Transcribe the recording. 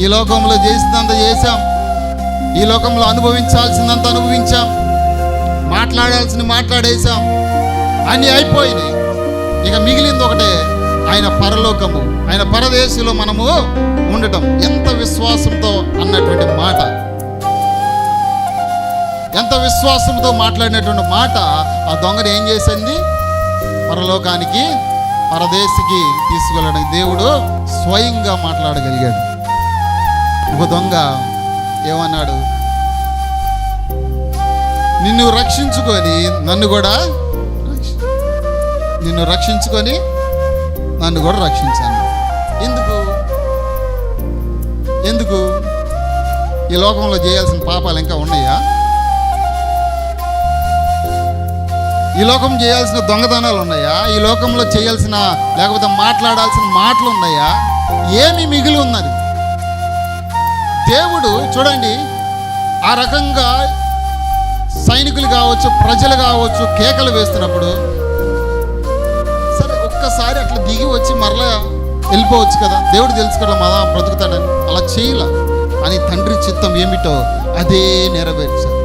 ఈ లోకంలో చేసినంత చేశాం, ఈ లోకంలో అనుభవించాల్సిందంత అనుభవించాం, మాట్లాడాల్సింది మాట్లాడేశాం, అన్నీ అయిపోయినాయి. ఇక మిగిలింది ఒకటే, ఆయన పరలోకము, ఆయన పరదేశంలో మనము ఉండటం. ఎంత విశ్వాసంతో అన్నటువంటి మాట, ఎంత విశ్వాసంతో మాట్లాడినటువంటి మాట ఆ దొంగను ఏం చేసింది? పరలోకానికి, పరదేశికి తీసుకెళ్ళడానికి దేవుడు స్వయంగా మాట్లాడగలిగాడు. ఒక దొంగ ఏమన్నాడు? నిన్ను రక్షించుకొని నన్ను కూడా రక్షించాను. ఎందుకు ఈ లోకంలో చేయాల్సిన పాపాలు ఇంకా ఉన్నాయా? ఈ లోకం చేయాల్సిన దొంగతనాలు ఉన్నాయా? ఈ లోకంలో చేయాల్సిన, లేకపోతే మాట్లాడాల్సిన మాటలు ఉన్నాయా? ఏమి మిగిలి ఉన్నది? దేవుడు చూడండి, ఆ రకంగా సైనికులు కావచ్చు, ప్రజలు కావచ్చు, కేకలు వేస్తున్నప్పుడు సరే ఒక్కసారి అట్లా దిగి వచ్చి మరలా వెళ్ళిపోవచ్చు కదా, దేవుడు తెలుసు కదా మళ్ళా బ్రతుకుతాడని. అలా చేయలే. అని తండ్రి చిత్తం ఏమిటో అదే నెరవేర్చారు.